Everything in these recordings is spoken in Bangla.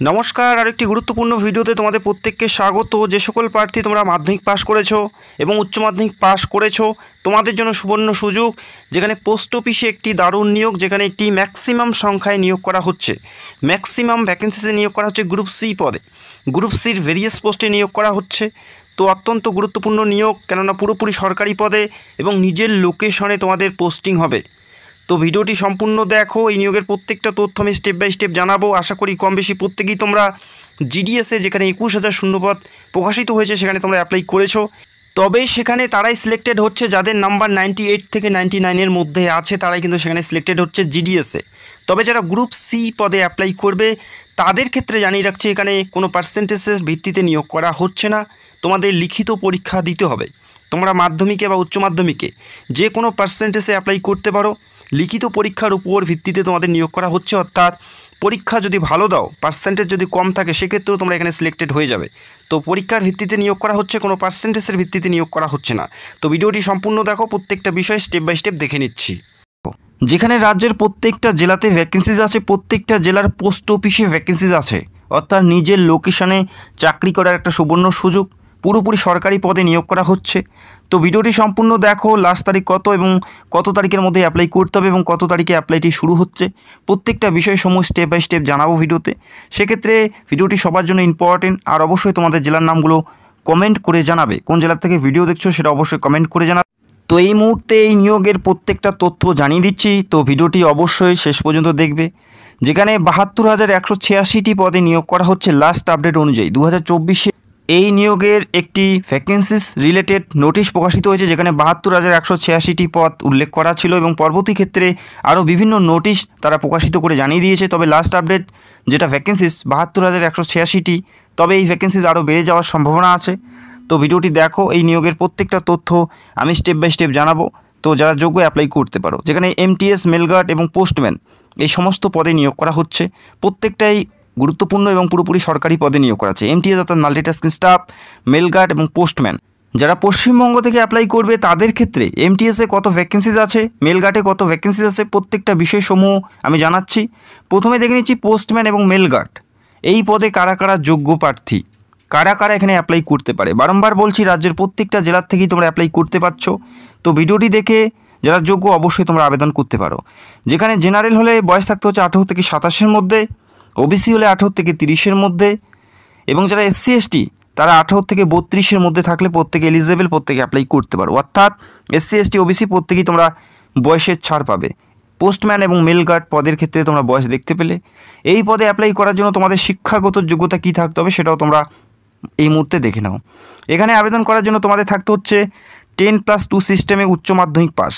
নমস্কার, আরেকটি গুরুত্বপূর্ণ ভিডিওতে তোমাদের প্রত্যেককে স্বাগত। যে সকল প্রার্থী তোমরা মাধ্যমিক পাস করেছো এবং উচ্চ মাধ্যমিক পাস করেছো, তোমাদের জন্য সুবর্ণ সুযোগ, যেখানে পোস্ট অফিসে একটি দারুণ নিয়োগ, যেখানে একটি ম্যাক্সিমাম সংখ্যায় নিয়োগ করা হচ্ছে। ম্যাক্সিমাম ভ্যাকেন্সিতে নিয়োগ করা হচ্ছে গ্রুপ সি পদে। গ্রুপ সির ভেরিয়াস পোস্টে নিয়োগ করা হচ্ছে। তো অত্যন্ত গুরুত্বপূর্ণ নিয়োগ, কেননা পুরোপুরি সরকারি পদে এবং নিজের লোকেশনে তোমাদের পোস্টিং হবে। তো ভিডিওটি সম্পূর্ণ দেখো। এই নিয়োগের প্রত্যেকটা তথ্য আমি স্টেপ বাই স্টেপ জানাবো। আশা করি কম বেশি প্রত্যেকেই তোমরা জিডিএসে, যেখানে 21,000 শূন্যপদ প্রকাশিত হয়েছে, সেখানে তোমরা অ্যাপ্লাই করেছো। তবে সেখানে তারাই সিলেক্টেড হচ্ছে যাদের নাম্বার 98 থেকে 99-এর মধ্যে আছে, তারাই কিন্তু সেখানে সিলেক্টেড হচ্ছে জিডিএসে। তবে যারা গ্রুপ সি পদে অ্যাপ্লাই করবে তাদের ক্ষেত্রে জানিয়ে রাখছি, এখানে কোনো পার্সেন্টেজের ভিত্তিতে নিয়োগ করা হচ্ছে না। তোমাদের লিখিত পরীক্ষা দিতে হবে। তোমরা মাধ্যমিকে বা উচ্চ মাধ্যমিকে যে কোনো পার্সেন্টেজে অ্যাপ্লাই করতে পারো। লিখিত পরীক্ষার উপর ভিত্তিতে তোমাদের নিয়োগ করা হচ্ছে, অর্থাৎ পরীক্ষা যদি ভালো দাও, পার্সেন্টেজ যদি কম থাকে, সেক্ষেত্রেও তোমরা এখানে সিলেক্টেড হয়ে যাবে। তো পরীক্ষার ভিত্তিতে নিয়োগ করা হচ্ছে, কোনো পার্সেন্টেজের ভিত্তিতে নিয়োগ করা হচ্ছে না। তো ভিডিওটি সম্পূর্ণ দেখো, প্রত্যেকটা বিষয় স্টেপ বাই স্টেপ দেখে নিচ্ছি। যেখানে রাজ্যের প্রত্যেকটা জেলাতে ভ্যাকেন্সিজ আছে, প্রত্যেকটা জেলার পোস্ট অফিসে ভ্যাকেন্সিজ আছে, অর্থাৎ নিজের লোকেশনে চাকরি করার একটা সুবর্ণ সুযোগ। পুরোপুরি সরকারি পদে নিয়োগ করা হচ্ছে। তো ভিডিওটি সম্পূর্ণ দেখো। লাস্ট তারিখ কত এবং কত তারিখের মধ্যে অ্যাপ্লাই করতে হবে এবং কত তারিখে অ্যাপ্লাইটি শুরু হচ্ছে, প্রত্যেকটা বিষয়সমূহ স্টেপ বাই স্টেপ জানাবো ভিডিওতে। সেক্ষেত্রে ভিডিওটি সবার জন্য ইম্পর্টেন্ট। আর অবশ্যই তোমাদের জেলার নামগুলো কমেন্ট করে জানাবে। কোন জেলার থেকে ভিডিও দেখছো সেটা অবশ্যই কমেন্ট করে জানাবে। তো এই মুহূর্তে এই নিয়োগের প্রত্যেকটা তথ্য জানিয়ে দিচ্ছি, তো ভিডিওটি অবশ্যই শেষ পর্যন্ত দেখবে। যেখানে 72,186টি পদে নিয়োগ করা হচ্ছে লাস্ট আপডেট অনুযায়ী 2024-এ। এই নিয়োগের একটি ভ্যাকেন্সিস রিলেটেড নোটিশ প্রকাশিত হয়েছে, যেখানে 72,186টি পদ উল্লেখ করা ছিল এবং পরবর্তী ক্ষেত্রে আরও বিভিন্ন নোটিশ তারা প্রকাশিত করে জানিয়ে দিয়েছে। তবে লাস্ট আপডেট যেটা ভ্যাকেন্সিস 72,186টি, তবে এই ভ্যাকেন্সিস আরও বেড়ে যাওয়ার সম্ভাবনা আছে। তো ভিডিওটি দেখো। এই নিয়োগের প্রত্যেকটা তথ্য আমি স্টেপ বাই স্টেপ জানাবো। তো যারা যোগ্য অ্যাপ্লাই করতে পারো। যেখানে এমটিএস, মেলগার্ড এবং পোস্টম্যান এই সমস্ত পদে নিয়োগ করা হচ্ছে। প্রত্যেকটাই গুরুত্বপূর্ণ এবং পুরোপুরি সরকারি পদে নিয়োগ করা আছে। এমটিএস অর্থাৎ মাল্টিটাস্কিং স্টাফ, মেলগার্ড এবং পোস্টম্যান। যারা পশ্চিমবঙ্গ থেকে অ্যাপ্লাই করবে তাদের ক্ষেত্রে এমটিএসে কত ভ্যাকেন্সিজ আছে, মেলগার্ডে কত ভ্যাকেন্সিজ আছে, প্রত্যেকটা বিষয়সমূহ আমি জানাচ্ছি। প্রথমে দেখে নিচ্ছি পোস্টম্যান এবং মেলগার্ড এই পদে কারা কারা যোগ্য প্রার্থী, কারা কারা এখানে অ্যাপ্লাই করতে পারে। বারংবার বলছি, রাজ্যের প্রত্যেকটা জেলার থেকেই তোমরা অ্যাপ্লাই করতে পারছো। তো ভিডিওটি দেখে যারা যোগ্য অবশ্যই তোমরা আবেদন করতে পারো। যেখানে জেনারেল হলে বয়স থাকতে হচ্ছে 18 থেকে 27-এর মধ্যে, ওবিসি হলে 18 থেকে 30-এর মধ্যে, এবং যারা এসসি এসটি তারা 18 থেকে 32-এর মধ্যে থাকলে প্রত্যেকে এলিজেবল, প্রত্যেকে অ্যাপ্লাই করতে পারো। অর্থাৎ এসসি এসটি ওবিসি প্রত্যেকেই তোমরা বয়সের ছাড় পাবে। পোস্টম্যান এবং মেলগার্ড পদের ক্ষেত্রে তোমরা বয়স দেখতে পেলে। এই পদে অ্যাপ্লাই করার জন্য তোমাদের শিক্ষাগত যোগ্যতা কী থাকতে হবে সেটাও তোমরা এই মুহূর্তে দেখে নাও। এখানে আবেদন করার জন্য তোমাদের থাকতে হচ্ছে 10+2 সিস্টেমে উচ্চ মাধ্যমিক পাস,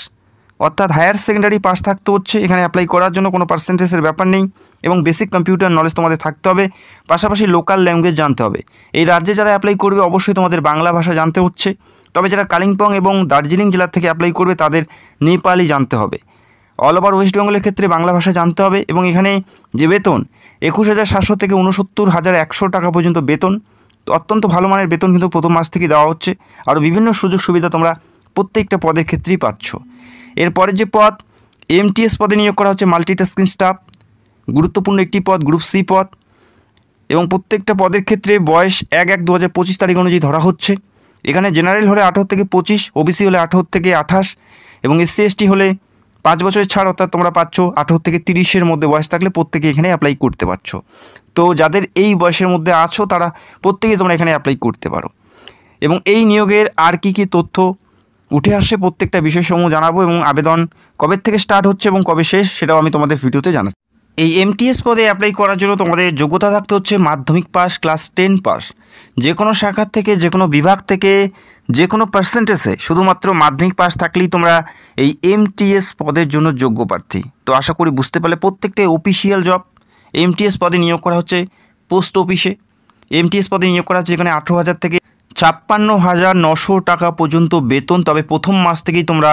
অর্থাৎ হায়ার সেকেন্ডারি পাস থাকতে হচ্ছে। এখানে অ্যাপ্লাই করার জন্য কোনো পার্সেন্টেজের ব্যাপার নেই এবং বেসিক কম্পিউটার নলেজ তোমাদের থাকতে হবে। পাশাপাশি লোকাল ল্যাঙ্গুয়েজ জানতে হবে। এই রাজ্যে যারা অ্যাপ্লাই করবে অবশ্যই তোমাদের বাংলা ভাষা জানতে হচ্ছে। তবে যারা কালিম্পং এবং দার্জিলিং জেলার থেকে অ্যাপ্লাই করবে তাদের নেপালি জানতে হবে। অল ওভার ওয়েস্ট বেঙ্গলের ক্ষেত্রে বাংলা ভাষা জানতে হবে। এবং এখানে যে বেতন 21,700 থেকে 69,100 টাকা পর্যন্ত বেতন, অত্যন্ত ভালো মানের বেতন কিন্তু প্রথম মাস থেকে দেওয়া হচ্ছে। আরও বিভিন্ন সুযোগ সুবিধা তোমরা প্রত্যেকটা পদের ক্ষেত্রেই পাচ্ছ। এরপরের যে পদ এমটিএস পদে নিয়োগ করা হচ্ছে মাল্টিটাস্কিং স্টাফ, গুরুত্বপূর্ণ একটি পদ, গ্রুপ সি পদ। এবং প্রত্যেকটা পদের ক্ষেত্রে বয়স 1/1/2025 তারিখ অনুযায়ী ধরা হচ্ছে। এখানে জেনারেল হলে 18 থেকে 25, ওবিসি হলে 18 থেকে 28 এবং এসসি এসটি হলে 5 বছরের ছাড়, অর্থাৎ তোমরা পাচ্ছ 18 থেকে 30-এর মধ্যে বয়স থাকলে প্রত্যেকে এখানে অ্যাপ্লাই করতে পারছো। তো যাদের এই বয়সের মধ্যে আছো তারা প্রত্যেকেই তোমরা এখানে অ্যাপ্লাই করতে পারো। এবং এই নিয়োগের আর কী কী তথ্য উঠে আসছে প্রত্যেকটা বিষয়সমূহ জানাবো, এবং আবেদন কবে থেকে স্টার্ট হচ্ছে এবং কবে শেষ সেটাও আমি তোমাদের ভিডিওতে জানাচ্ছি। এই এমটিএস পদে অ্যাপ্লাই করার জন্য তোমাদের যোগ্যতা থাকতে হচ্ছে মাধ্যমিক পাস, ক্লাস 10 পাস। যে কোনো শাখার থেকে, যে কোনো বিভাগ থেকে, যে কোনো পার্সেন্টেজে শুধুমাত্র মাধ্যমিক পাস থাকলেই তোমরা এই এমটিএস পদের জন্য যোগ্য প্রার্থী। তো আশা করি বুঝতে পারলে, প্রত্যেকটাই অফিসিয়াল জব। এমটিএস পদে নিয়োগ করা হচ্ছে পোস্ট অফিসে। এমটিএস পদে নিয়োগ করা হচ্ছে এখানে 18,000 থেকে 56,900 টাকা পর্যন্ত বেতন। তবে প্রথম মাস থেকেই তোমরা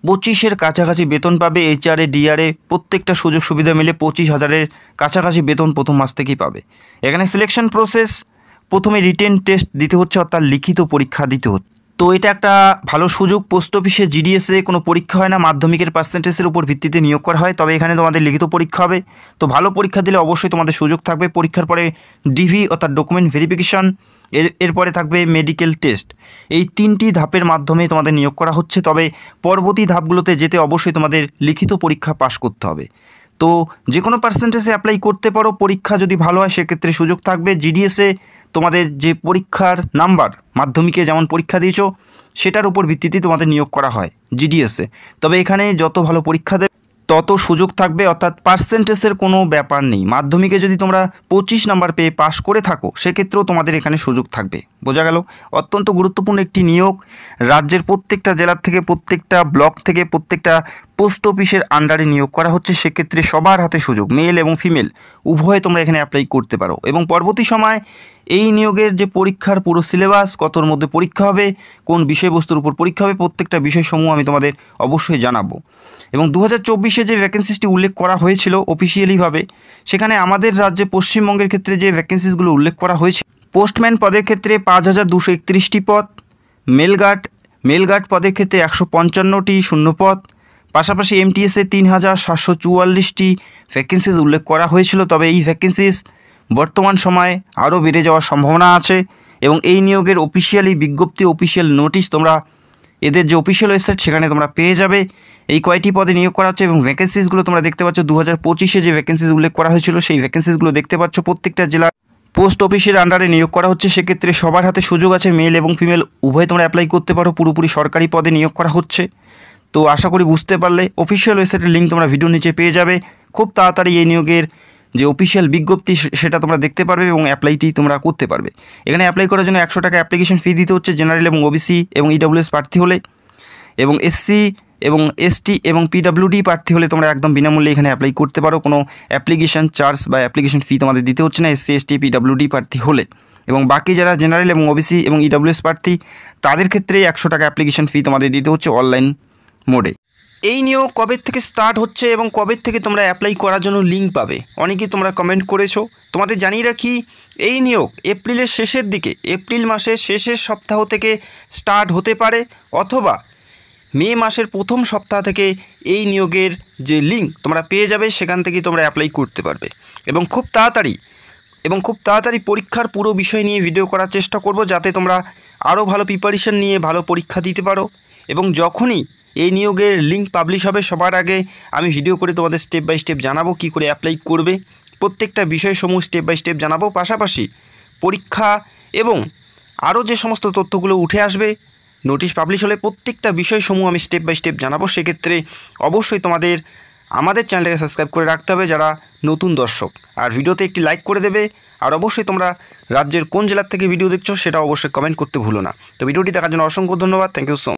25-এর কাছাকাছি বেতন পাবে। এইচআরএ, ডিআরএ প্রত্যেকটা সুযোগ সুবিধা মিলে 25,000-এর কাছাকাছি বেতন প্রথম মাস থেকেই পাবে। এখানে সিলেকশন প্রসেস, প্রথমে রিটেন টেস্ট দিতে হচ্ছে, অর্থাৎ লিখিত পরীক্ষা দিতে হচ্ছে। তো এটা একটা ভালো সুযোগ। পোস্ট অফিসে জিডিএসে কোনো পরীক্ষা হয় না, মাধ্যমিকের পার্সেন্টেজের উপর ভিত্তিতে নিয়োগ করা হয়, তবে এখানে তোমাদের লিখিত পরীক্ষা হবে। তো ভালো পরীক্ষা দিলে অবশ্যই তোমাদের সুযোগ থাকবে। পরীক্ষার পরে ডিভি অর্থাৎ ডকুমেন্ট ভেরিফিকেশন, এরপরে থাকবে মেডিকেল টেস্ট। এই 3টি ধাপের মাধ্যমে তোমাদের নিয়োগ করা হচ্ছে। তবে পরবর্তী ধাপগুলোতে যেতে অবশ্যই তোমাদের লিখিত পরীক্ষা পাশ করতে হবে। তো যে কোনো পার্সেন্টেজে অ্যাপ্লাই করতে পারো। পরীক্ষা যদি ভালো হয় সেক্ষেত্রে সুযোগ থাকবে। জিডিএসে তোমাদের যে পরীক্ষার নাম্বার, মাধ্যমিকে যেমন পরীক্ষা দিয়েছো সেটার উপর ভিত্তিতে তোমাদের নিয়োগ করা হয় জিডিএসে। তবে এখানে যত ভালো পরীক্ষা দেবে তত সুযোগ থাকবে, অর্থাৎ পার্সেন্টেজের কোনো ব্যাপার নেই। মাধ্যমিকে যদি তোমরা 25 নাম্বার পেয়ে পাশ করে থাকো সেক্ষেত্রেও তোমাদের এখানে সুযোগ থাকবে। বোঝা গেল? অত্যন্ত গুরুত্বপূর্ণ একটি নিয়োগ। রাজ্যের প্রত্যেকটা জেলার থেকে, প্রত্যেকটা ব্লক থেকে, প্রত্যেকটা পোস্ট অফিসের আন্ডারে নিয়োগ করা হচ্ছে। সেক্ষেত্রে সবার হাতে সুযোগ, মেল এবং ফিমেল উভয়ে তোমরা এখানে অ্যাপ্লাই করতে পারো। এবং পরবর্তী সময় এই নিয়োগের যে পরীক্ষার পুরো সিলেবাস, কতর মধ্যে পরীক্ষা হবে, কোন বিষয়বস্তুর উপর পরীক্ষা হবে, প্রত্যেকটা বিষয়সমূহ আমি তোমাদের অবশ্যই জানাবো। এবং 2024-এ যে ভ্যাকেন্সিসটি উল্লেখ করা হয়েছিল অফিসিয়ালিভাবে, সেখানে আমাদের রাজ্যে পশ্চিমবঙ্গের ক্ষেত্রে যে ভ্যাকেন্সিসগুলো উল্লেখ করা হয়েছে, পোস্টম্যান পদের ক্ষেত্রে 5231টি পদ, মেলগার্ড পদের ক্ষেত্রে 155টি শূন্যপদ, পাশাপাশি এমটিএসে 3744টি ভ্যাকেন্সিস উল্লেখ করা হয়েছিল। তবে এই ভ্যাকেন্সিস বর্তমান সময়ে আরও বেড়ে যাওয়ার সম্ভাবনা আছে। এবং এই নিয়োগের অফিসিয়ালি বিজ্ঞপ্তি, অফিসিয়াল নোটিশ তোমরা এদের যে অফিসিয়াল ওয়েবসাইট সেখানে তোমরা পেয়ে যাবে। এই কয়টি পদে নিয়োগ করা হচ্ছে এবং ভ্যাকেন্সিসগুলো তোমরা দেখতে পাচ্ছ। 2025-এ যে ভ্যাকেন্সিস উল্লেখ করা হয়েছিল সেই ভ্যাকেন্সিসগুলো দেখতে পাচ্ছ। প্রত্যেকটা জেলা পোস্ট অফিসের আন্ডারে নিয়োগ করা হচ্ছে। সেক্ষেত্রে সবার হাতে সুযোগ আছে, মেল এবং ফিমেল উভয় তোমরা অ্যাপ্লাই করতে পারো। পুরোপুরি সরকারি পদে নিয়োগ করা হচ্ছে। তো আশা করি বুঝতে পারলে। অফিসিয়াল ওয়েবসাইটের লিঙ্ক তোমরা ভিডিও নিচে পেয়ে যাবে। খুব তাড়াতাড়ি এই নিয়োগের যে অফিসিয়াল বিজ্ঞপ্তি সেটা তোমরা দেখতে পারবে এবং অ্যাপ্লাইটি তোমরা করতে পারবে। এখানে অ্যাপ্লাই করার জন্য 100 টাকা অ্যাপ্লিকেশন ফি দিতে হচ্ছে জেনারেল এবং ওবিসি এবং ইডব্লিউএস প্রার্থী হলে। এবং এসসি এবং এসটি এবং পিডব্লিউডি প্রার্থী হলে তোমরা একদম বিনামূল্যে এখানে অ্যাপ্লাই করতে পারো। কোনো অ্যাপ্লিকেশন চার্জ বা অ্যাপ্লিকেশন ফি তোমাদের দিতে হচ্ছে না এসসি এসটি পিডব্লিউডি প্রার্থী হলে। এবং বাকি যারা জেনারেল এবং ওবিসি এবং ইডব্লিউএস প্রার্থী তাদের ক্ষেত্রে 100 টাকা অ্যাপ্লিকেশন ফি তোমাদের দিতে হচ্ছে অনলাইন মোডে। এই নিয়োগ কবে থেকে স্টার্ট হচ্ছে এবং কবে থেকে তোমরা অ্যাপ্লাই করার জন্য লিঙ্ক পাবে, অনেকেই তোমরা কমেন্ট করেছো। তোমাদের জানিয়ে রাখি, এই নিয়োগ এপ্রিলের শেষের দিকে, এপ্রিল মাসের শেষের সপ্তাহ থেকে স্টার্ট হতে পারে, অথবা মে মাসের প্রথম সপ্তাহ থেকে এই নিয়োগের যে লিঙ্ক তোমরা পেয়ে যাবে সেখান থেকেই তোমরা অ্যাপ্লাই করতে পারবে। এবং খুব তাড়াতাড়ি পরীক্ষার পুরো বিষয় নিয়ে ভিডিও করার চেষ্টা করব, যাতে তোমরা আরও ভালো প্রিপারেশন নিয়ে ভালো পরীক্ষা দিতে পারো। এবং যখনই এই নিয়োগের লিঙ্ক পাবলিশ হবে সবার আগে আমি ভিডিও করে তোমাদের স্টেপ বাই স্টেপ জানাবো কী করে অ্যাপ্লাই করবে। প্রত্যেকটা বিষয়সমূহ স্টেপ বাই স্টেপ জানাবো। পাশাপাশি পরীক্ষা এবং আরও যে সমস্ত তথ্যগুলো উঠে আসবে নোটিশ পাবলিশ হলে প্রত্যেকটা বিষয়সমূহ আমি স্টেপ বাই স্টেপ জানাবো। সেক্ষেত্রে অবশ্যই তোমাদের আমাদের চ্যানেলটাকে সাবস্ক্রাইব করে রাখতে হবে যারা নতুন দর্শক, আর ভিডিওতে একটি লাইক করে দেবে। আর অবশ্যই তোমরা রাজ্যের কোন জেলার থেকে ভিডিও দেখছো সেটা অবশ্যই কমেন্ট করতে ভুলো না। তো ভিডিওটি দেখার জন্য অসংখ্য ধন্যবাদ। Thank you so much.